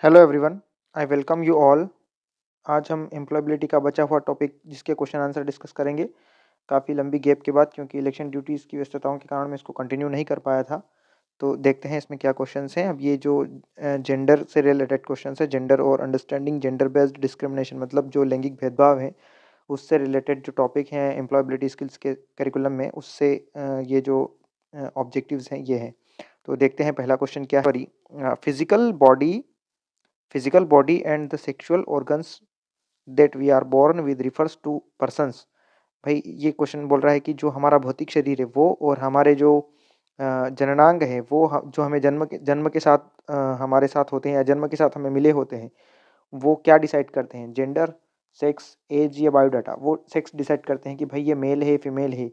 Hello everyone, I welcome you all. आज हम employability का बचा हुआ टॉपिक जिसके क्वेश्चन आंसर डिस्कस करेंगे काफ़ी लंबी गैप के बाद, क्योंकि इलेक्शन ड्यूटीज़ की व्यस्तताओं के कारण मैं इसको कंटिन्यू नहीं कर पाया था। तो देखते हैं इसमें क्या क्वेश्चंस हैं। अब ये जो जेंडर से रिलेटेड क्वेश्चंस है, जेंडर और अंडरस्टैंडिंग जेंडर बेस्ड डिस्क्रिमिनेशन, मतलब जो लैंगिक भेदभाव है उससे रिलेटेड जो टॉपिक हैं एम्प्लॉयबिलिटी स्किल्स के करिकुलम में, उससे ये जो ऑब्जेक्टिव्स हैं ये हैं। तो देखते हैं पहला क्वेश्चन क्या है। Sorry, physical body and the sexual organs that we are born with refers to persons. भाई ये क्वेश्चन बोल रहा है कि जो हमारा भौतिक शरीर है वो और हमारे जो जननांग है वो जो हमें जन्म के साथ हमारे साथ होते हैं या जन्म के साथ हमें मिले होते हैं, वो क्या डिसाइड करते हैं? जेंडर, सेक्स, एज या बायोडाटा। वो सेक्स डिसाइड करते हैं कि भाई ये मेल है, फीमेल है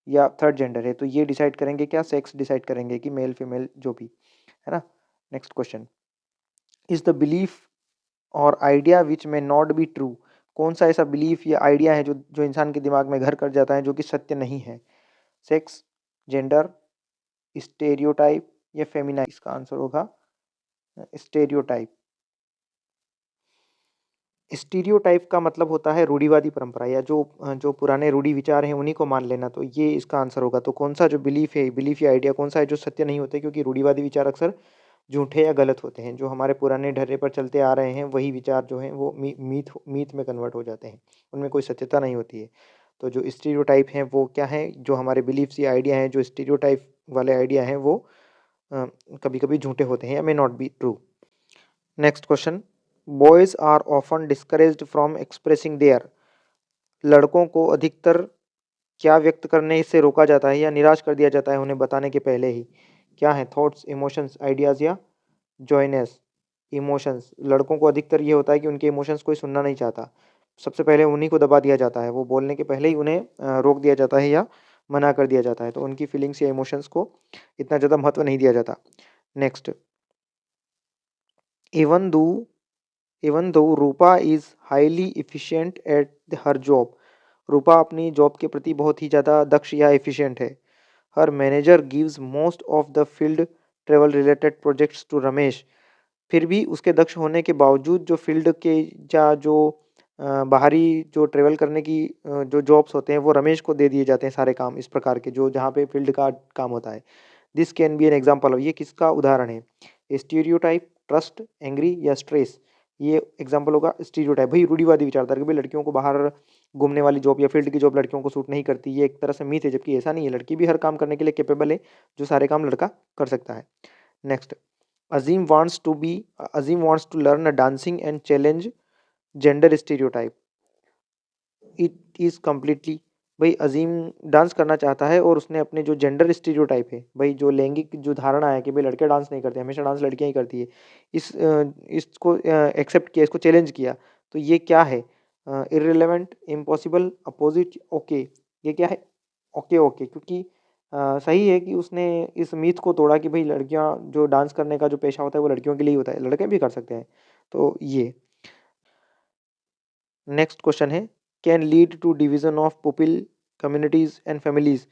या थर्ड जेंडर है। तो ये डिसाइड करेंगे क्या? सेक्स डिसाइड करेंगे कि मेल फीमेल जो भी है ना। Next question, is the belief और आइडिया विच में नॉट बी ट्रू। कौन सा ऐसा बिलीफ या आइडिया है जो जो इंसान के दिमाग में घर कर जाता है जो कि सत्य नहीं है? सेक्स, जेंडर, स्टेरियोटाइप या फेमिनाइन। इसका आंसर होगा स्टेरियोटाइप। स्टीरियोटाइप का मतलब होता है रूढ़िवादी परंपरा, या जो जो पुराने रूढ़ी विचार हैं उन्हीं को मान लेना। तो ये इसका आंसर होगा। तो कौन सा जो बिलीफ या आइडिया कौन सा है जो सत्य नहीं होते, क्योंकि रूढ़िवादी विचार अक्सर झूठे या गलत होते हैं। जो हमारे पुराने ढर्रे पर चलते आ रहे हैं वही विचार जो हैं वो मीथ में कन्वर्ट हो जाते हैं, उनमें कोई सत्यता नहीं होती है। तो जो स्टीरियोटाइप हैं वो क्या है? जो हमारे बिलीफ्स या आइडिया हैं, जो स्टीरियोटाइप वाले आइडिया हैं वो कभी कभी झूठे होते हैं या may not be true. Next question, boys are often discouraged from expressing their. लड़कों को अधिकतर क्या व्यक्त करने से रोका जाता है या निराश कर दिया जाता है उन्हें बताने के पहले ही? क्या है? थॉट्स, इमोशंस, आइडियाज़ या जॉयनेस। इमोशंस, लड़कों को अधिकतर ये होता है कि उनके इमोशंस कोई सुनना नहीं चाहता, सबसे पहले उन्हीं को दबा दिया जाता है, वो बोलने के पहले ही उन्हें रोक दिया जाता है या मना कर दिया जाता है। तो उनकी फीलिंग्स या इमोशंस को इतना ज़्यादा महत्व नहीं दिया जाता। Next, even though even though Rupa is highly efficient at her job. Rupa अपनी जॉब के प्रति बहुत ही ज़्यादा दक्ष या एफिशिएंट है। Her manager gives most of the field travel related projects to Ramesh. फिर भी उसके दक्ष होने के बावजूद जो फील्ड के या जो बाहरी जो ट्रेवल करने की जो जॉब्स होते हैं वो रमेश को दे दिए जाते हैं सारे काम, इस प्रकार के जो जहाँ पे फील्ड का काम होता है। This can be an example of, ये किसका उदाहरण है? स्टीरियोटाइप, ट्रस्ट, एंग्री या स्ट्रेस। ये एग्जाम्पल होगा स्टीरियोटाइप। भाई रूढ़िवादी विचारधारा कि भाई लड़कियों को बाहर घूमने वाली जॉब या फील्ड की जॉब लड़कियों को सूट नहीं करती, ये एक तरह से मीथ है, जबकि ऐसा नहीं है। लड़की भी हर काम करने के लिए कैपेबल है, जो सारे काम लड़का कर सकता है। Next, Azim wants to be Azim wants to learn a dancing and challenge gender stereotype. It is completely, भाई अजीम डांस करना चाहता है और उसने अपने जो जेंडर स्टीरियोटाइप है, भाई जो लैंगिक जो धारणा है कि भाई लड़के डांस नहीं करते, हमेशा डांस लड़कियां ही करती है, इसको एक्सेप्ट किया, इसको चैलेंज किया। तो ये क्या है? Irrelevant, impossible, opposite, okay. ये क्या है? ओके ओके, क्योंकि सही है कि उसने इस मीथ को तोड़ा कि भाई लड़कियां जो डांस करने का जो पेशा होता है वो लड़कियों के लिए ही होता है, लड़के भी कर सकते हैं। तो ये नेक्स्ट क्वेश्चन है, can lead to division of people, communities and families.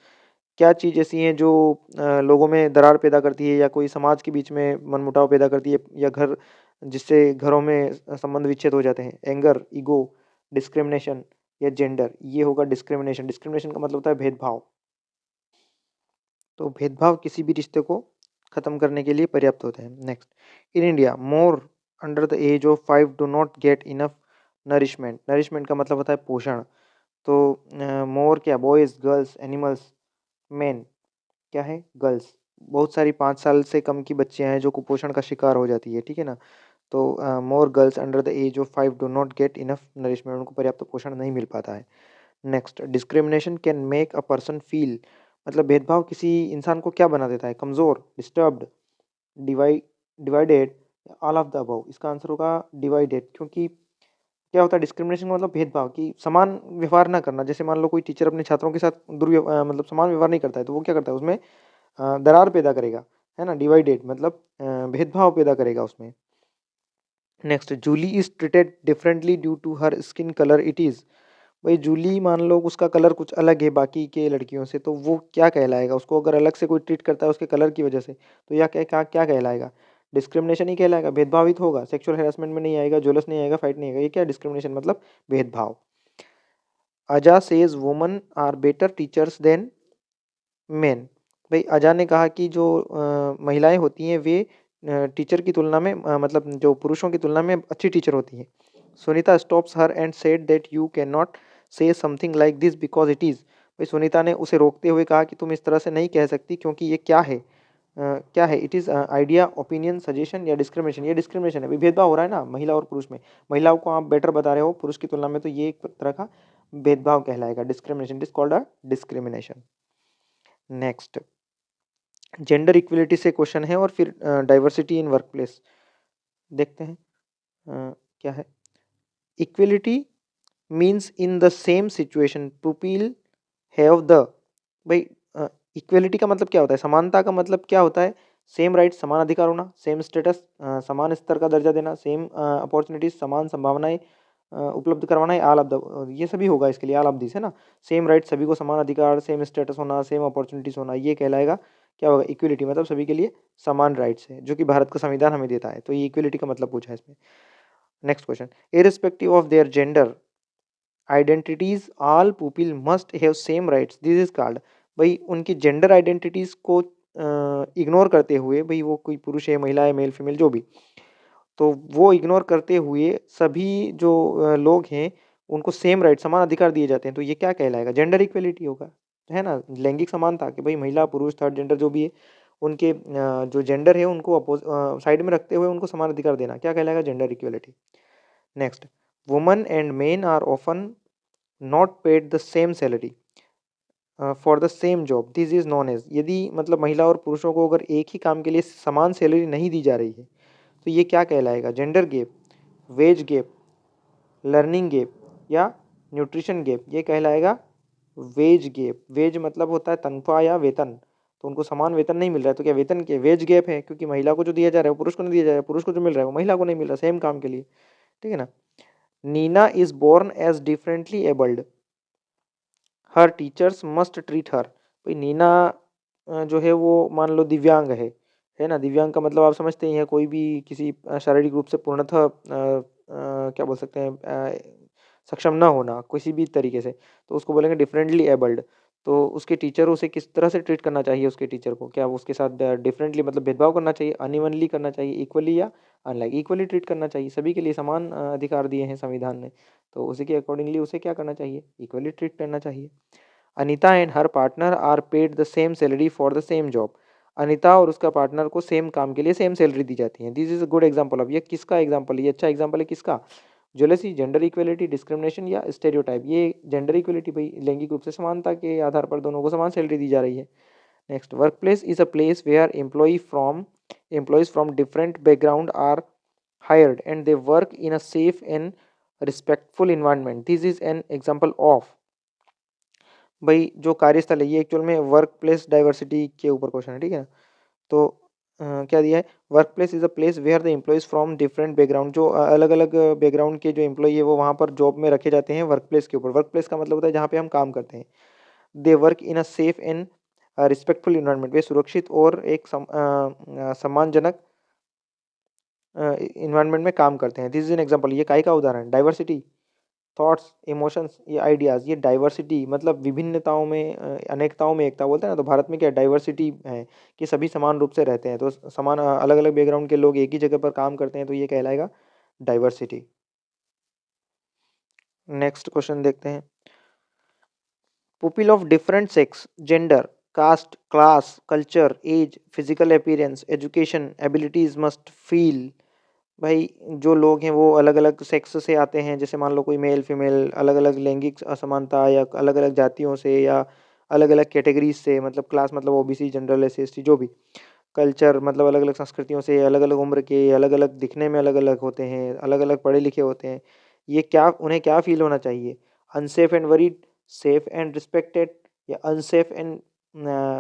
क्या चीज़ ऐसी हैं जो लोगों में दरार पैदा करती है या कोई समाज के बीच में मनमुटाव पैदा करती है, या घर जिससे घरों में संबंध विच्छेद हो जाते हैं? एंगर, ईगो, डिस्क्रिमिनेशन या जेंडर। ये होगा डिस्क्रिमिनेशन। डिस्क्रिमिनेशन का मतलब होता है भेदभाव। तो भेदभाव किसी भी रिश्ते को खत्म करने के लिए पर्याप्त होते हैं। Next, in India more under the age of 5 do not get enough nourishment. Nourishment का मतलब होता है पोषण। तो मोर क्या? Boys, girls, animals, man. क्या है? गर्ल्स। बहुत सारी 5 साल से कम की बच्चियां हैं जो कुपोषण का शिकार हो जाती है, ठीक है ना। तो more girls under the age of 5 do not get enough nourishment, उनको पर्याप्त पोषण नहीं मिल पाता है। Next, discrimination can make a person feel, मतलब भेदभाव किसी इंसान को क्या बना देता है? कमज़ोर, disturbed, divided, all of the above. इसका आंसर होगा डिवाइडेड, क्योंकि क्या होता है डिस्क्रिमिनेशन का मतलब भेदभाव, कि समान व्यवहार ना करना। जैसे मान लो कोई टीचर अपने छात्रों के साथ मतलब समान व्यवहार नहीं करता है, तो वो क्या करता है उसमें दरार पैदा करेगा, है ना। डिवाइडेड मतलब भेदभाव पैदा करेगा उसमें। Next, Julie is treated differently due to her skin colour, it is. भाई जूली मान लो उसका कलर कुछ अलग है बाकी के लड़कियों से, तो वो क्या कहलाएगा? उसको अगर अलग से कोई ट्रीट करता है उसके कलर की वजह से, तो यह क्या क्या क्या कहलाएगा? डिस्क्रिमिनेशन ही कहलाएगा, भेदभावित होगा, सेक्सुअल हैरेसमेंट में नहीं आएगा, जोलस नहीं आएगा, फाइट नहीं आएगा। ये क्या डिस्क्रिमिनेशन मतलब भेदभाव। Aja says women are better teachers than men. भाई अजा ने कहा कि जो महिलाएं होती हैं वे टीचर की तुलना में मतलब जो पुरुषों की तुलना में अच्छी टीचर होती हैं। Sunita stops her and said that you can not से something like this because it is. भाई सुनीता ने उसे रोकते हुए कहा कि तुम इस तरह से नहीं कह सकती क्योंकि ये क्या है। क्या है, it is idea, opinion, suggestion या डिस्क्रिमिनेशन। ये डिस्क्रिमिनेशन है, भाई भेदभाव हो रहा है ना महिला और पुरुष में। महिलाओं को आप बेटर बता रहे हो पुरुष की तुलना में, तो ये एक तरह का भेदभाव कहलाएगा, discrimination. It is called a discrimination. Next, gender equality से क्वेश्चन है और फिर डाइवर्सिटी इन वर्क प्लेस देखते हैं। क्या है, equality means in the same situation people have the. भाई इक्वलिटी का मतलब क्या होता है, समानता का मतलब क्या होता है, सेम राइट समान अधिकार होना, सेम स्टेटस समान स्तर का दर्जा देना, सेम अपॉर्चुनिटीज समान संभावनाएं उपलब्ध करवाना है, आल ऑफ द, ये सभी होगा इसके लिए, आल ऑफ दिस है ना। सेम राइट सभी को समान अधिकार, सेम स्टेटस होना, सेम अपॉर्चुनिटीज होना, ये कहलाएगा क्या होगा, इक्वलिटी। मतलब सभी के लिए समान राइट्स है, जो कि भारत का संविधान हमें देता है। तो ये इक्वलिटी का मतलब पूछा है इसमें। Next question, irrespective of their gender identities all people must have same rights, this is called. भाई उनकी जेंडर आइडेंटिटीज को इग्नोर करते हुए, भाई वो कोई पुरुष है, महिला है, मेल फीमेल जो भी, तो वो इग्नोर करते हुए सभी जो लोग हैं उनको सेम राइट समान अधिकार दिए जाते हैं। तो ये क्या कहलाएगा, जेंडर इक्वलिटी होगा, है ना, लैंगिक समानता, कि भाई महिला पुरुष थर्ड जेंडर जो भी है उनके जो जेंडर है उनको साइड में रखते हुए उनको समान अधिकार देना, क्या कहलाएगा, gender equality. Next, women and men are often not paid the same salary for the same job, this is non age. यदि मतलब महिला और पुरुषों को अगर एक ही काम के लिए समान सैलरी नहीं दी जा रही है तो ये क्या कहलाएगा, gender gap, veg gap, learning gap या न्यूट्रिशन गैप। ये कहलाएगा वेज गैप। वेज मतलब होता है तनख्वाह या वेतन, तो उनको समान वेतन नहीं मिल रहा है, तो क्या वेतन के वेज गैप है, क्योंकि महिला को जो दिया जा रहा है वो पुरुष को नहीं दिया जा रहा है, पुरुष को जो मिल रहा है वो महिला को नहीं मिल रहा सेम काम के लिए, ठीक है ना। Nina is born as differently abled, her teachers must treat her. भाई नीना जो है वो मान लो दिव्यांग है ना। दिव्यांग का मतलब आप समझते ही हैं, कोई भी किसी शारीरिक रूप से पूर्णतः क्या बोल सकते हैं सक्षम ना होना किसी भी तरीके से, तो उसको बोलेंगे डिफरेंटली एबल्ड। तो उसके टीचर उसे किस तरह से ट्रीट करना चाहिए, उसके टीचर को क्या वो उसके साथ डिफरेंटली मतलब भेदभाव करना चाहिए, अनइवनली करना चाहिए, इक्वली या अनलाइक, इक्वली ट्रीट करना चाहिए, सभी के लिए समान अधिकार दिए हैं संविधान ने, तो उसी के अकॉर्डिंगली उसे क्या करना चाहिए, इक्वली ट्रीट करना चाहिए। Anita and her partner are paid the same salary for the same job. Anita और उसका पार्टनर को सेम काम के लिए सेम सैलरी दी जाती है। This is a good example of, ये किसका एग्जांपल है, ये अच्छा एग्जांपल है किसका, ज्वेलसी, जेंडर इक्वलिटी, डिस्क्रिमिनेशन या स्टेरियोटाइप। ये जेंडर इक्वलिटी, भाई लैंगिक रूप से समानता के आधार पर दोनों को समान सैलरी दी जा रही है। Next, work place is a place where employees from different background are hired and they work in a safe and respectful environment, this is an example of। भाई जो कार्यस्थल है, ये एक्चुअल में वर्क प्लेस डाइवर्सिटी के ऊपर question है, ठीक है। तो क्या दिया है, work place is a place where the employees from different background, जो अलग अलग बैकग्राउंड के जो एम्प्लॉय है वो वहाँ पर जॉब में रखे जाते हैं वर्क प्लेस के ऊपर। वर्क प्लेस का मतलब होता है जहाँ पे हम काम करते हैं। They work in a safe and respectful environment, वे सुरक्षित और एक सम्मानजनक इन्वायरमेंट में काम करते हैं। दिस इज एन एग्जाम्पल, ये काई का उदाहरण, डाइवर्सिटी, थॉट्स, इमोशंस, ये आइडियाज़, ये डाइवर्सिटी मतलब विभिन्नताओं में अनेकताओं में एकता बोलते हैं ना। तो भारत में क्या डाइवर्सिटी है कि सभी समान रूप से रहते हैं, तो समान अलग अलग बैकग्राउंड के लोग एक ही जगह पर काम करते हैं, तो ये कहलाएगा डाइवर्सिटी। नेक्स्ट क्वेश्चन देखते हैं, people of different sex, gender, caste, class, culture, age, physical appearance, education, abilities must feel. भाई जो लोग हैं वो अलग अलग सेक्स से आते हैं, जैसे मान लो कोई मेल फीमेल, अलग अलग लैंगिक असमानता या अलग अलग जातियों से या अलग अलग कैटेगरीज से, मतलब क्लास मतलब ओबीसी, जनरल, एस सी जो भी, कल्चर मतलब अलग अलग संस्कृतियों से, अलग अलग उम्र के, अलग अलग दिखने में अलग अलग होते हैं, अलग अलग पढ़े लिखे होते हैं। ये क्या उन्हें क्या फील होना चाहिए, unsafe and worried, safe and respected या अनसेफ एंड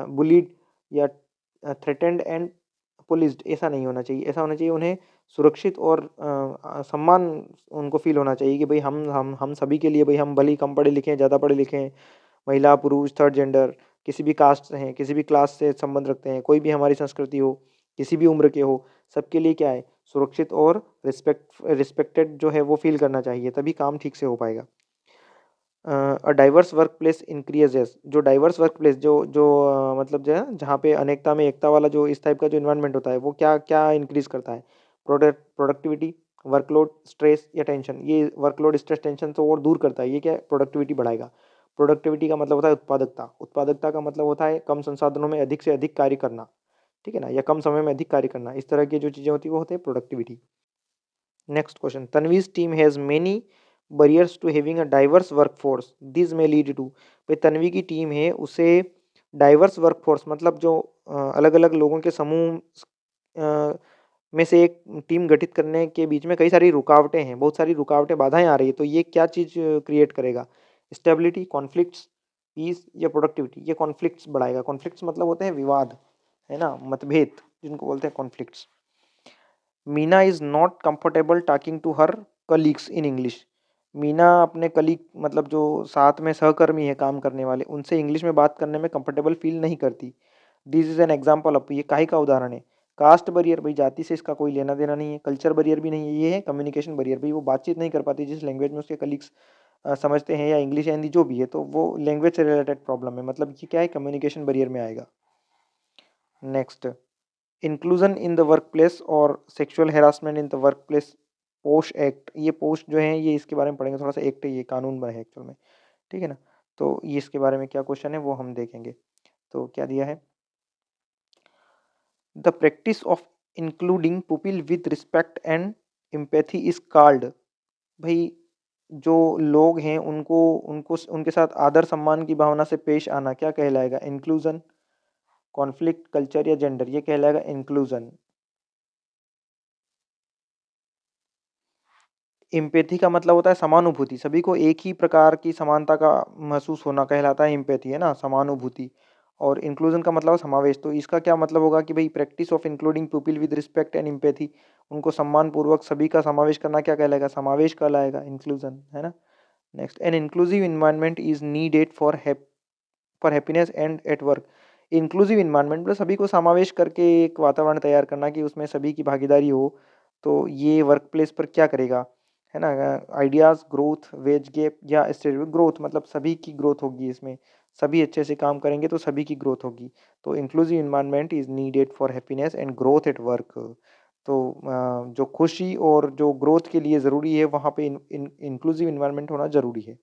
बुलीड या थ्रेटेंड एंड पुलिस्ड। ऐसा नहीं होना चाहिए, ऐसा होना चाहिए उन्हें सुरक्षित और सम्मान उनको फील होना चाहिए कि भाई हम सभी के लिए, भाई हम भले ही कम पढ़े लिखे हैं, ज़्यादा पढ़े लिखे हैं, महिला पुरुष थर्ड जेंडर, किसी भी कास्ट से हैं, किसी भी क्लास से संबंध रखते हैं, कोई भी हमारी संस्कृति हो, किसी भी उम्र के हो, सबके लिए क्या है, सुरक्षित और रिस्पेक्टेड जो है वो फील करना चाहिए, तभी काम ठीक से हो पाएगा। A diverse work place increases, जो डाइवर्स वर्क प्लेस जो जो मतलब जो है जहाँ पे अनेकता में एकता वाला जो इस टाइप का जो इन्वायरमेंट होता है वो क्या क्या इंक्रीज करता है, प्रोडक्टिविटी, वर्कलोड, स्ट्रेस या टेंशन। ये वर्कलोड, स्ट्रेस, टेंशन तो और दूर करता है, ये क्या है, प्रोडक्टिविटी बढ़ाएगा। प्रोडक्टिविटी का मतलब होता है उत्पादकता, उत्पादकता का मतलब होता है कम संसाधनों में अधिक से अधिक कार्य करना, ठीक है ना, या कम समय में अधिक कार्य करना, इस तरह की जो चीज़ें होती है वो होते हैं productivity. Next question, Tanvi's team has many barriers to having a diverse workforce, this may lead to. भाई तन्वी की टीम है उसे डाइवर्स वर्कफोर्स मतलब जो अलग अलग लोगों के समूह में से एक टीम गठित करने के बीच में कई सारी रुकावटें हैं, बहुत सारी रुकावटें, बाधाएं आ रही है, तो ये क्या चीज़ क्रिएट करेगा, स्टेबिलिटी, कॉन्फ्लिक्ट्स, पीस या प्रोडक्टिविटी। ये कॉन्फ्लिक्ट्स बढ़ाएगा, कॉन्फ्लिक्ट्स मतलब होते हैं विवाद, है ना, मतभेद जिनको बोलते हैं conflicts. Meena is not comfortable talking to her colleagues in English. Meena अपने कलीग मतलब जो साथ में सहकर्मी है काम करने वाले, उनसे इंग्लिश में बात करने में कंफर्टेबल फील नहीं करती। This is an example of, ये काहे का उदाहरण है। कास्ट बैरियर, भाई जाति से इसका कोई लेना देना नहीं है। कल्चर बैरियर भी नहीं है, ये है कम्युनिकेशन बैरियर, भाई वो बातचीत नहीं कर पाती जिस लैंग्वेज में उसके कलीग्स समझते हैं, या इंग्लिश या हिंदी जो भी है, तो वो लैंग्वेज से रिलेटेड प्रॉब्लम है, मतलब ये क्या है, कम्युनिकेशन बैरियर में आएगा। Next, inclusion in the work place और sexual harassment in the work place, post act. ये पोस्ट जो है ये इसके बारे में पढ़ेंगे, थोड़ा सा एक्ट है, ये कानून बना है एक्चुअल में, ठीक है ना। तो ये इसके बारे में क्या क्वेश्चन है वो हम देखेंगे। तो क्या दिया है, the practice of including people with respect and empathy is called. भाई जो लोग हैं उनको उनको उनके साथ आदर सम्मान की भावना से पेश आना क्या कहलाएगा, इंक्लूजन, कॉन्फ्लिक्ट, कल्चर या जेंडर, ये कहलाएगा इंक्लूजन। एम्पैथी का मतलब होता है समानुभूति, सभी को एक ही प्रकार की समानता का महसूस होना कहलाता है एम्पैथी, है ना, समानुभूति। और इंक्लूजन का मतलब है समावेश, तो इसका क्या मतलब होगा कि भाई practice of including people with respect and empathy, उनको सम्मान पूर्वक सभी का समावेश करना क्या कहलाएगा, समावेश कहलाएगा, इंक्लूजन, है ना। Next, an inclusive environment is needed for happiness and at work. Inclusive environment मतलब सभी को समावेश करके एक वातावरण तैयार करना कि उसमें सभी की भागीदारी हो, तो ये वर्क प्लेस पर क्या करेगा, है ना, आइडियाज़, ग्रोथ, वेज गैप या स्टेबल ग्रोथ, मतलब सभी की ग्रोथ होगी इसमें, सभी अच्छे से काम करेंगे तो सभी की ग्रोथ होगी। तो inclusive environment is needed for happiness and growth at work. तो जो खुशी और जो ग्रोथ के लिए ज़रूरी है वहाँ पे इंक्लूसिव इन्वायरमेंट होना ज़रूरी है।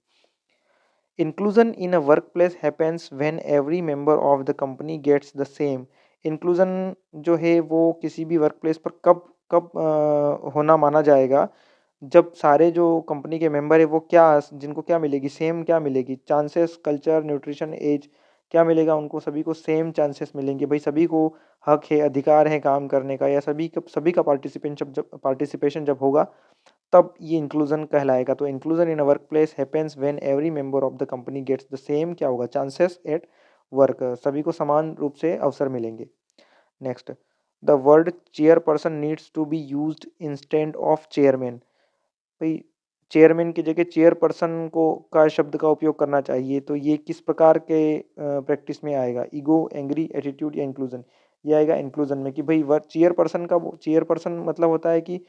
Inclusion in a work place happens when every member of the company gets the same. Inclusion जो है वो किसी भी वर्क प्लेस पर कब कब होना माना जाएगा, जब सारे जो कंपनी के मेंबर है वो क्या, जिनको क्या मिलेगी, सेम क्या मिलेगी, चांसेस, कल्चर, न्यूट्रिशन, एज, क्या मिलेगा उनको, सभी को सेम चांसेस मिलेंगे, भाई सभी को हक है, अधिकार है काम करने का, या सभी का पार्टिसिपेशन जब होगा तब ये इंक्लूजन कहलाएगा। तो inclusion in a work place happens when every member of the company gets the same क्या होगा, चांसेस एट वर्क, सभी को समान रूप से अवसर मिलेंगे। Next, the word chairperson needs to be used instead of chairman. भाई चेयरमैन की जगह चेयरपर्सन को का शब्द का उपयोग करना चाहिए, तो ये किस प्रकार के प्रैक्टिस में आएगा, ईगो, एंग्री, एटीट्यूड या इंक्लूजन। ये आएगा इंक्लूजन में कि भाई वर्ड चेयरपर्सन मतलब होता है कि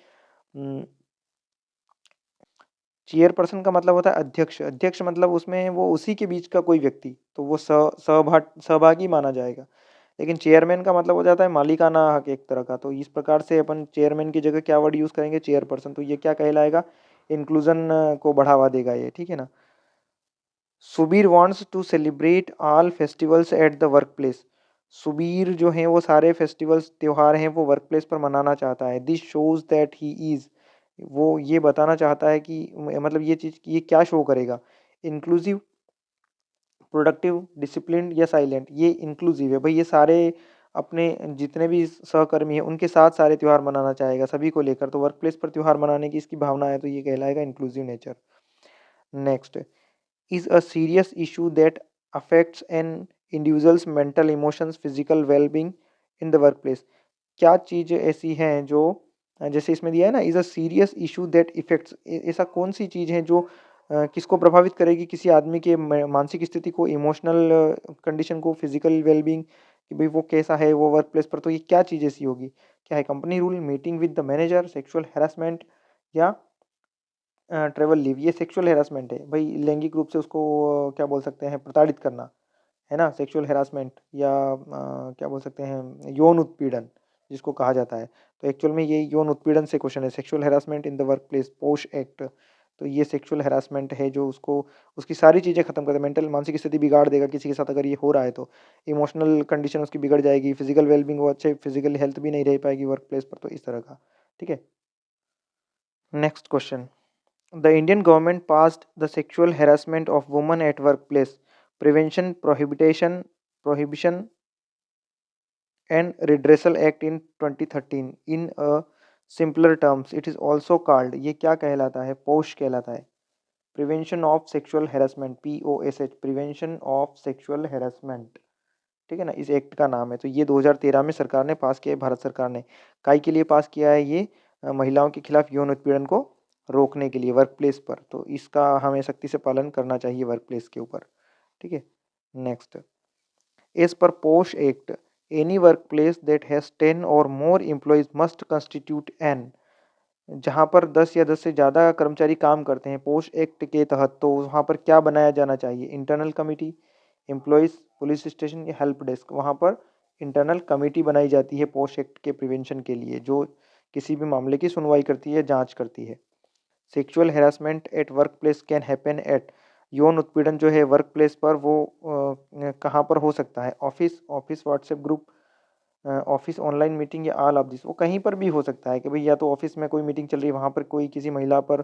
चेयरपर्सन का मतलब होता है अध्यक्ष, अध्यक्ष मतलब उसमें वो उसी के बीच का कोई व्यक्ति, तो वो सहभागी माना जाएगा। लेकिन चेयरमैन का मतलब हो जाता है मालिकाना हक एक तरह का, तो इस प्रकार से अपन चेयरमैन की जगह क्या वर्ड यूज़ करेंगे, चेयरपर्सन, तो ये क्या कहलाएगा, इंक्लूजन को बढ़ावा देगा ये, ठीक है ना। Subir wants to celebrate all festivals at the work place. Subir जो है वो सारे फेस्टिवल्स त्योहार हैं वो वर्क प्लेस पर मनाना चाहता है। This shows that he is, वो ये बताना चाहता है कि मतलब ये चीज़ ये क्या शो करेगा, इंक्लूसिव, प्रोडक्टिव, डिसिप्लिन या साइलेंट। ये इंक्लूसिव है भाई, ये सारे अपने जितने भी सहकर्मी हैं उनके साथ सारे त्यौहार मनाना चाहेगा सभी को लेकर, तो वर्क प्लेस पर त्यौहार मनाने की इसकी भावना है, तो ये कहलाएगा inclusive nature. Next, is a serious issue that affects an individual's mental emotions physical well-being in the workplace। क्या चीज़ ऐसी हैं जो जैसे इसमें दिया है ना, is a serious issue that effects, ऐसा कौन सी चीज़ है जो किसको प्रभावित करेगी, किसी आदमी के मानसिक स्थिति को, इमोशनल कंडीशन को, फिजिकल वेलबींग कि भाई वो कैसा है वो वर्क प्लेस पर, तो ये क्या चीज़ ऐसी होगी, क्या है, company rule, meeting with the manager, sexual harassment या ट्रैवल लीव। ये सेक्सुअल हैरेसमेंट है भाई, लैंगिक रूप से उसको क्या बोल सकते हैं, प्रताड़ित करना, है ना, सेक्सुअल हैरासमेंट, या क्या बोल सकते हैं, यौन उत्पीड़न जिसको कहा जाता है। तो एक्चुअल में ये यौन उत्पीड़न से क्वेश्चन है, sexual harassment in the work place, पोश एक्ट। तो ये सेक्सुअल हैरासमेंट है जो उसको उसकी सारी चीज़ें खत्म कर दे, मेंटल मानसिक स्थिति बिगाड़ देगा किसी के साथ अगर ये हो रहा है तो, इमोशनल कंडीशन उसकी बिगड़ जाएगी, फिजिकल वेलबींग, वो अच्छे फिजिकल हेल्थ भी नहीं रह पाएगी वर्क प्लेस पर, तो इस तरह का। ठीक है, next question. The Indian government passed the Sexual Harassment of Women at Workplace Prevention, Prohibition and Redressal Act in 2013 in a simpler terms. It is also called, ये क्या कहलाता है, पोश कहलाता है, prevention of sexual harassment, POSH, prevention of sexual harassment. ठीक है ना, इस एक्ट का नाम है। तो ये 2013 में सरकार ने पास किया है, भारत सरकार ने। काय के लिए पास किया है ये, महिलाओं के खिलाफ यौन उत्पीड़न को रोकने के लिए वर्क प्लेस पर। तो इसका हमें सख्ती से पालन करना चाहिए वर्क प्लेस के ऊपर। ठीक है, नेक्स्ट। एज पर पोश act, any work place that has 10 और मोर एम्प्लॉयज मस्ट कंस्टिट्यूट एन, जहाँ पर 10 या 10 से ज़्यादा कर्मचारी काम करते हैं पोस्ट एक्ट के तहत, तो वहाँ पर क्या बनाया जाना चाहिए, internal committee, employees police station या हेल्प डेस्क। वहाँ पर इंटरनल कमिटी बनाई जाती है पोस्ट एक्ट के प्रिवेंशन के लिए, जो किसी भी मामले की सुनवाई करती है, जांच करती है। Sexual harassment at work place can happen at, यौन उत्पीड़न जो है वर्क प्लेस पर वो कहाँ पर हो सकता है, office, WhatsApp group, office online meeting या ऑल ऑफ दिस। वो कहीं पर भी हो सकता है कि भाई या तो ऑफिस में कोई मीटिंग चल रही है, वहाँ पर कोई किसी महिला पर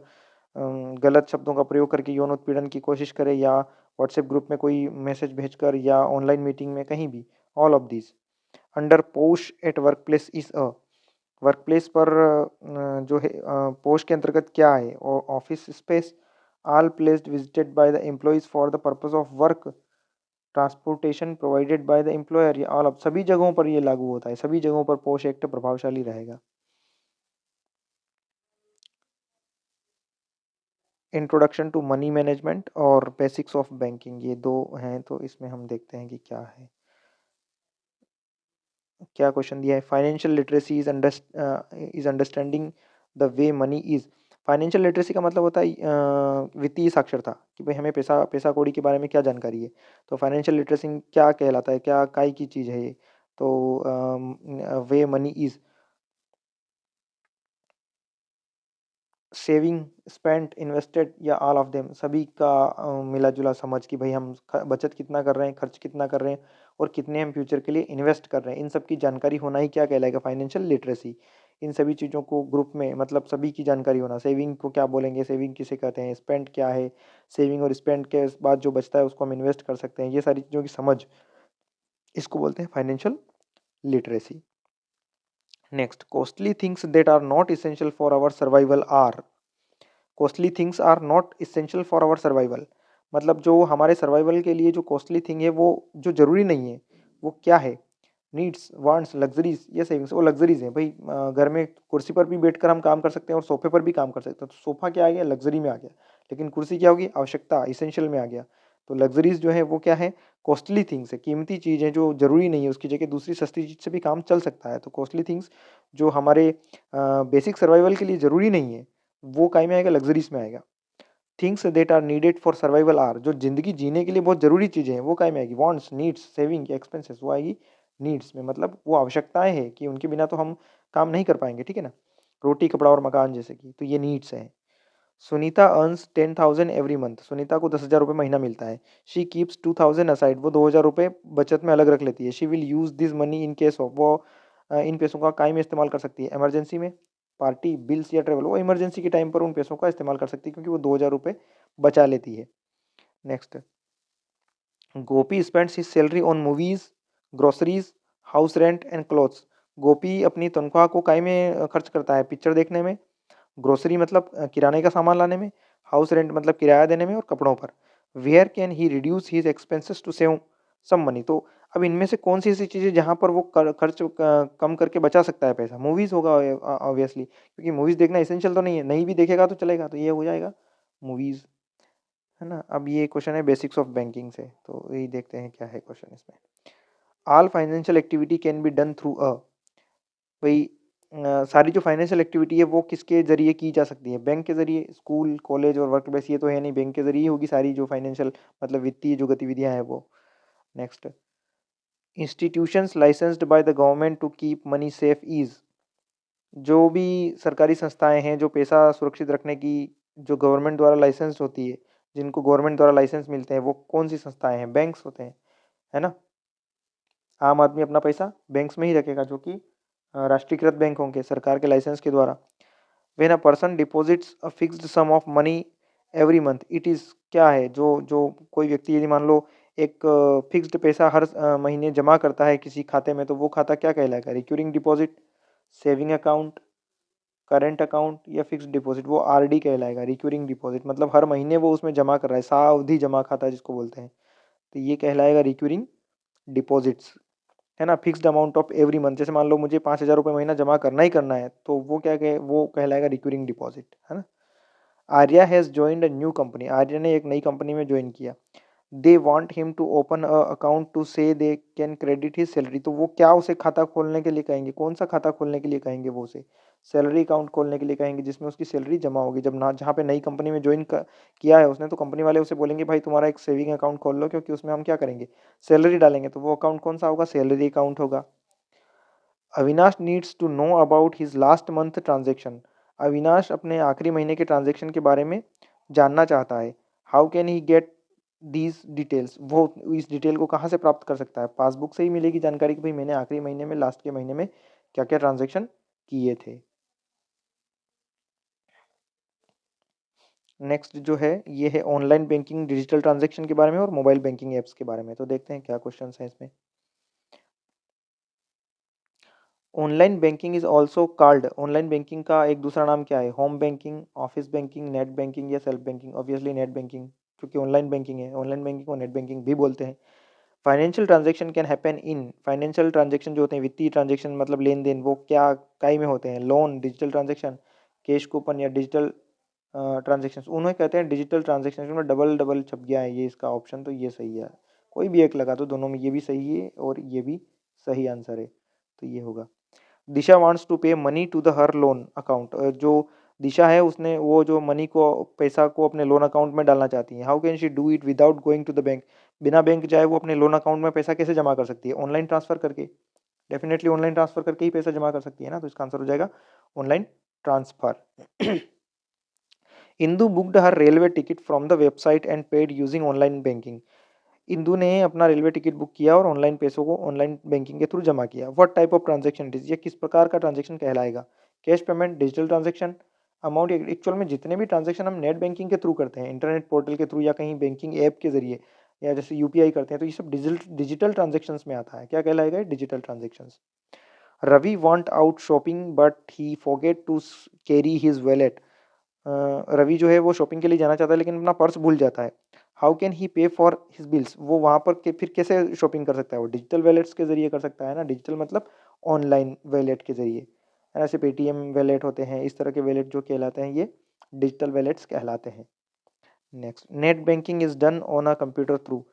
गलत शब्दों का प्रयोग करके यौन उत्पीड़न की कोशिश करे, या व्हाट्सएप ग्रुप में कोई मैसेज भेजकर, या ऑनलाइन मीटिंग में, कहीं भी, ऑल ऑफ दिस। अंडर पोश at work place is a, work place पर जो है पोश के अंतर्गत क्या है, office space, all placed visited by the employees for the purpose of work, transportation provided by the employer, या ऑल ऑफ, सभी जगहों पर ये लागू होता है, सभी जगहों पर पोश एक्ट प्रभावशाली रहेगा। इंट्रोडक्शन टू मनी मैनेजमेंट और बेसिक्स ऑफ बैंकिंग, ये दो हैं, तो इसमें हम देखते हैं कि क्या है, क्या क्वेश्चन दिया है। Financial literacy is understanding the way money is. Financial literacy का मतलब होता है वित्तीय साक्षरता, कि भाई हमें पैसा पैसा कौड़ी के बारे में क्या जानकारी है। तो फाइनेंशियल लिटरेसी क्या कहलाता है, क्या काय की चीज़ है ये, तो way money is, saving, spent, invested, या ऑल ऑफ देम, सभी का मिला जुला समझ, कि भाई हम बचत कितना कर रहे हैं, खर्च कितना कर रहे हैं, और कितने हम फ्यूचर के लिए इन्वेस्ट कर रहे हैं, इन सब की जानकारी होना ही क्या कहलाएगा, फाइनेंशियल लिटरेसी। इन सभी चीज़ों को ग्रुप में, मतलब सभी की जानकारी होना। सेविंग को क्या बोलेंगे, सेविंग किसे कहते हैं, स्पेंड क्या है, सेविंग और स्पेंड के बाद जो बचता है उसको हम इन्वेस्ट कर सकते हैं, ये सारी चीज़ों की समझ, इसको बोलते हैं financial literacy. Next, costly things that are not essential for our survival are, costly things are not essential for our survival, मतलब जो हमारे सर्वाइवल के लिए जो कॉस्टली थिंग है वो जो ज़रूरी नहीं है, वो क्या है, नीड्स, वांट्स, लग्जरीज या सेविंग्स। वो लग्जरीज हैं भाई, घर में कुर्सी पर भी बैठकर हम काम कर सकते हैं और सोफे पर भी काम कर सकते हैं, तो सोफा क्या आ गया, लग्जरी में आ गया। लेकिन कुर्सी क्या होगी, आवश्यकता, इसेंशियल में आ गया। तो लग्जरीज जो है वो क्या है, कॉस्टली थिंग्स है, कीमती चीज़ है जो ज़रूरी नहीं है, उसकी जगह दूसरी सस्ती चीज़ से भी काम चल सकता है। तो कॉस्टली थिंग्स जो हमारे बेसिक सर्वाइवल के लिए ज़रूरी नहीं है, वो काय में आएगा, लग्जरीज में आएगा। Things that are needed for survival are, जो ज़िंदगी जीने के लिए बहुत ज़रूरी चीज़ें हैं, वो काय में आएगी, वांट्स, नीड्स, सेविंग या एक्सपेंसेस, वो आएगी नीड्स में, मतलब वो आवश्यकताएं हैं कि उनके बिना तो हम काम नहीं कर पाएंगे। ठीक है ना, रोटी, कपड़ा और मकान जैसे कि, तो ये नीड्स हैं। Sunita earns 10,000 every month, Sunita को 10,000 रुपये महीना मिलता है। शी कीप्स 2,000 असाइड, वो 2,000 रुपये बचत में अलग रख लेती है। She will use this money in case of, वो इन पैसों का काय में इस्तेमाल कर सकती है, इमरजेंसी में, पार्टी, बिल्स या ट्रेवल। वो इमरजेंसी के टाइम पर उन पैसों का इस्तेमाल कर सकती है क्योंकि वो 2,000 रुपये बचा लेती है। Next, Gopi spends his salary on movies, groceries, house rent and clothes. Gopi अपनी तनख्वाह को काय में खर्च करता है, पिक्चर देखने में, ग्रोसरी मतलब किराने का सामान लाने में, हाउस रेंट मतलब किराया देने में, और कपड़ों पर। Where can he reduce his expenses to save some money, तो अब इनमें से कौन सी ऐसी चीज़ें जहाँ पर वो खर्च कम करके बचा सकता है पैसा, मूवीज़ होगा ऑब्वियसली, क्योंकि मूवीज़ देखना इसेंशियल तो नहीं है, नहीं भी देखेगा तो चलेगा, तो ये हो जाएगा मूवीज़, है ना। अब ये क्वेश्चन है बेसिक्स ऑफ बैंकिंग से, तो यही देखते हैं क्या है क्वेश्चन इसमें। All financial activity can be done through a, भाई सारी जो फाइनेंशियल एक्टिविटी है वो किसके जरिए की जा सकती है? बैंक के जरिए। स्कूल, कॉलेज और वर्क प्लेस ये तो है नहीं, बैंक के जरिए ही होगी सारी जो फाइनेंशियल मतलब वित्तीय जो गतिविधियां हैं वो। Next, institutions licensed by the government to keep money safe is, जो भी सरकारी संस्थाएं हैं जो पैसा सुरक्षित रखने की जो गवर्नमेंट द्वारा लाइसेंस होती है, जिनको गवर्नमेंट द्वारा लाइसेंस मिलते हैं, वो कौन सी संस्थाएं हैं? बैंक्स होते हैं, है ना। आम आदमी अपना पैसा बैंक्स में ही रखेगा, जो कि राष्ट्रीयकृत बैंक होंगे सरकार के लाइसेंस के द्वारा। When a person deposits a fixed sum of money every month, it is क्या है? जो जो कोई व्यक्ति यदि मान लो एक फिक्स्ड पैसा हर महीने जमा करता है किसी खाते में, तो वो खाता क्या कहलाएगा? Recurring deposit, saving account, current account या फिक्स्ड डिपॉजिट? वो आरडी कहलाएगा, रिक्यूरिंग डिपॉजिट। मतलब हर महीने वो उसमें जमा कर रहा है, सावधि जमा खाता जिसको बोलते हैं, तो ये कहलाएगा रिक्यूरिंग डिपॉजिट्स, है ना। Fixed amount of every month, जैसे मान लो मुझे 5,000 रुपये महीना जमा करना ही करना है, तो वो क्या कहे, वो कहलाएगा रिक्यूरिंग डिपॉजिट, है ना। Arya has joined a new company, Arya ने एक नई कंपनी में ज्वाइन किया। They want him to open a account to say they can credit his salary, तो वो क्या उसे खाता खोलने के लिए कहेंगे? कौन सा खाता खोलने के लिए कहेंगे? वो उसे सैलरी अकाउंट खोलने के लिए कहेंगे, जिसमें उसकी सैलरी जमा होगी। जब ना जहाँ पे नई कंपनी में ज्वाइन किया है उसने, तो कंपनी वाले उसे बोलेंगे भाई तुम्हारा एक सेविंग अकाउंट खोल लो, क्योंकि उसमें हम क्या करेंगे? सैलरी डालेंगे। तो वो अकाउंट कौन सा होगा? सैलरी अकाउंट होगा। Avinash needs to know about his last month transaction, Avinash अपने आखिरी महीने के ट्रांजेक्शन के बारे में जानना चाहता है। How can he get these details, वो इस डिटेल को कहाँ से प्राप्त कर सकता है? पासबुक से ही मिलेगी जानकारी कि भाई मैंने आखिरी महीने में, लास्ट के महीने में क्या क्या ट्रांजेक्शन किए थे। नेक्स्ट जो है ये है ऑनलाइन बैंकिंग डिजिटल ट्रांजेक्शन के बारे में और मोबाइल बैंकिंग एप्स के बारे में। तो देखते हैं क्या क्वेश्चन है इसमें। Online banking is also called, online banking का एक दूसरा नाम क्या है? Home banking, office banking, net banking या self banking? Obviously net banking, क्योंकि ऑनलाइन बैंकिंग है। ऑनलाइन बैंकिंग को नेट बैंकिंग भी बोलते हैं। Financial transaction can happen in, financial transaction जो होते हैं, वित्तीय ट्रांजेक्शन मतलब लेन देन, वो क्या काई में होते हैं? Loan, digital transaction, cash coupon या डिजिटल ट्रांजेक्शन? उन्हें कहते हैं डिजिटल ट्रांजेक्शन। में डबल डबल छप गया है ये इसका ऑप्शन, तो ये सही है। कोई भी एक लगा तो दोनों में, ये भी सही है और ये भी सही आंसर है, तो ये होगा। Disha wants to pay money to the her loan account, जो दिशा है उसने वो जो मनी को, पैसा को अपने लोन अकाउंट में डालना चाहती है। How can she do it without going to the bank, बिना बैंक जाए वो अपने लोन अकाउंट में पैसा कैसे जमा कर सकती है? ऑनलाइन ट्रांसफर करके, डेफिनेटली ऑनलाइन ट्रांसफर करके ही पैसा जमा कर सकती है ना, तो इसका आंसर हो जाएगा online transfer. Indu booked her railway ticket from the website and paid using online banking, Indu ने अपना रेलवे टिकट बुक किया और ऑनलाइन पैसों को ऑनलाइन बैंकिंग के थ्रू जमा किया। What type of transaction it is, ये किस प्रकार का ट्रांजेक्शन कहलाएगा? Cash payment, digital transaction, amount. Actual में जितने भी ट्रांजेक्शन हम नेट बैंकिंग के थ्रू करते हैं, इंटरनेट पोर्टल के थ्रू या कहीं बैंकिंग ऐप के जरिए, या जैसे यूपीआई करते हैं, तो ये सब डिजिटल ट्रांजेक्शंस में आता है। क्या कहलाएगा? Digital transactions. Ravi want out shopping but he forget to carry his wallet, Ravi जो है वो शॉपिंग के लिए जाना चाहता है लेकिन अपना पर्स भूल जाता है। हाउ कैन ही पे फॉर हिज बिल्स, वो वहाँ पर फिर कैसे शॉपिंग कर सकता है? वो डिजिटल वैलेट्स के जरिए कर सकता है ना। डिजिटल मतलब ऑनलाइन वैलेट के जरिए, है ना। ऐसे पेटीएम वैलेट होते हैं, इस तरह के वैलेट जो कहलाते हैं ये डिजिटल वैलेट्स कहलाते हैं। Next, net banking is done on a computer through,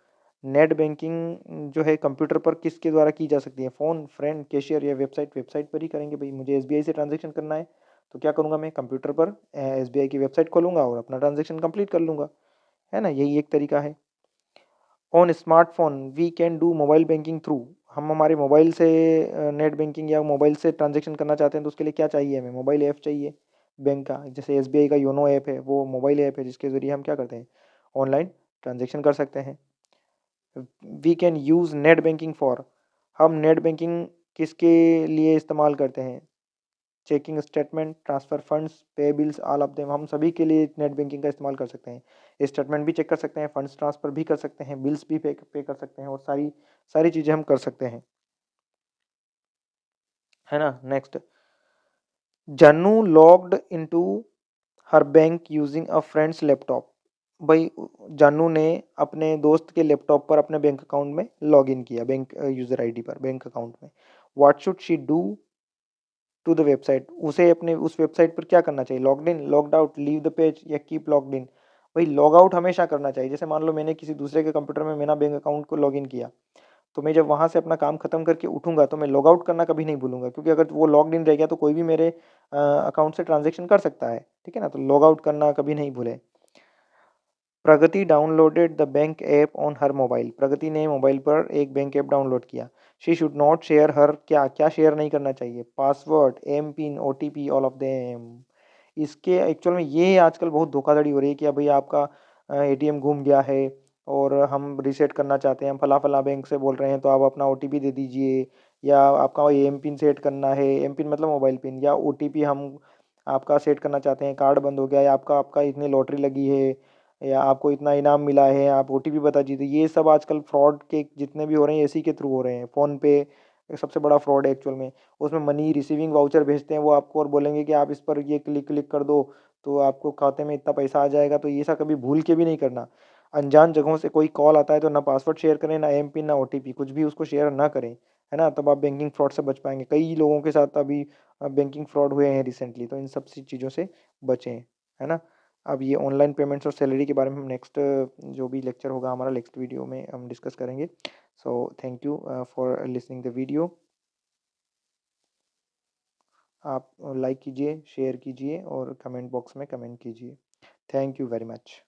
net banking जो है कंप्यूटर पर किसके द्वारा की जा सकती है? फ़ोन, फ्रेंड, कैशियर या वेबसाइट? वेबसाइट पर ही करेंगे भाई। मुझे एसबीआई से ट्रांजेक्शन करना है तो क्या करूँगा मैं? कंप्यूटर पर एसबीआई की वेबसाइट खोलूँगा और अपना ट्रांजेक्शन कंप्लीट कर लूँगा, है ना। यही एक तरीका है। On smartphone we can do mobile banking through, हम हमारे मोबाइल से नेट बैंकिंग या मोबाइल से ट्रांजेक्शन करना चाहते हैं, तो उसके लिए क्या चाहिए हमें? मोबाइल ऐप चाहिए बैंक का। जैसे एसबीआई का योनो ऐप है, वो मोबाइल ऐप है जिसके ज़रिए हम क्या करते हैं? ऑनलाइन ट्रांजेक्शन कर सकते हैं। We can use net banking for, हम नेट बैंकिंग किसके लिए इस्तेमाल करते हैं? Checking statement, transfer funds, pay bills, all of them, हम सभी के लिए नेट बैंकिंग का इस्तेमाल कर सकते हैं। स्टेटमेंट भी चेक कर सकते हैं, फंड्स ट्रांसफ़र भी कर सकते हैं, बिल्स भी पे कर सकते हैं, और सारी सारी चीज़ें हम कर सकते हैं, है ना। Next, Janu logged into her bank using a friend's laptop, भाई जानू ने अपने दोस्त के लैपटॉप पर अपने बैंक अकाउंट में लॉग इन किया, बैंक यूज़र आईडी पर बैंक अकाउंट में। What should she do to the website, उसे अपने उस वेबसाइट पर क्या करना चाहिए? Logged in, logged out, leave the page या कीप लॉग्ड इन? भाई लॉग आउट हमेशा करना चाहिए। जैसे मान लो मैंने किसी दूसरे के कंप्यूटर में मेरा बैंक अकाउंट को लॉग इन किया, तो मैं जब वहाँ से अपना काम खत्म करके उठूँगा तो मैं लॉग आउट करना कभी नहीं भूलूँगा, क्योंकि अगर वो लॉग्ड इन रह गया तो कोई भी मेरे अकाउंट से ट्रांज़ैक्शन कर सकता है, ठीक है ना? तो लॉग आउट करना कभी नहीं भूलें। Pragati downloaded the bank app on her mobile. Pragati ने मोबाइल पर एक बैंक ऐप डाउनलोड किया। She should not share her क्या क्या शेयर नहीं करना चाहिए? Password, M PIN, OTP, all of them. इसके एक्चुअल में ये आजकल बहुत धोखाधड़ी हो रही है कि भई आपका एटीएम गुम गया है और हम रीसेट करना चाहते हैं, हम फला-फला बैंक से बोल रहे हैं, तो आप अपना ओटीपी दे दीजिए, या आपका एम पिन सेट करना है, एम पिन मतलब मोबाइल पिन, या ओटीपी हम आपका सेट करना चाहते हैं, कार्ड बंद हो गया है, आपका आपका इतनी लॉटरी लगी है या आपको इतना इनाम मिला है, आप ओटीपी बता दीजिए। ये सब आजकल फ्रॉड के जितने भी हो रहे हैं, इसी के थ्रू हो रहे हैं। फ़ोनपे सबसे बड़ा फ्रॉड है एक्चुअल में। उसमें मनी रिसीविंग वाउचर भेजते हैं वो आपको और बोलेंगे कि आप इस पर ये क्लिक क्लिक कर दो, तो आपको खाते में इतना पैसा आ जाएगा। तो ये सब कभी भूल के भी नहीं करना। अनजान जगहों से कोई कॉल आता है तो ना पासवर्ड शेयर करें, ना एम पिन, ना ओटीपी, कुछ भी उसको शेयर ना करें, है ना? तब आप बैंकिंग फ्रॉड से बच पाएँगे। कई लोगों के साथ अभी बैंकिंग फ्रॉड हुए हैं रिसेंटली, तो इन सब सी चीज़ों से बचें, है ना? अब ये ऑनलाइन पेमेंट्स और सैलरी के बारे में हम नेक्स्ट जो भी लेक्चर होगा हमारा, नेक्स्ट वीडियो में हम डिस्कस करेंगे। So thank you for listening the video. आप लाइक कीजिए, शेयर कीजिए और कमेंट बॉक्स में कमेंट कीजिए। Thank you very much.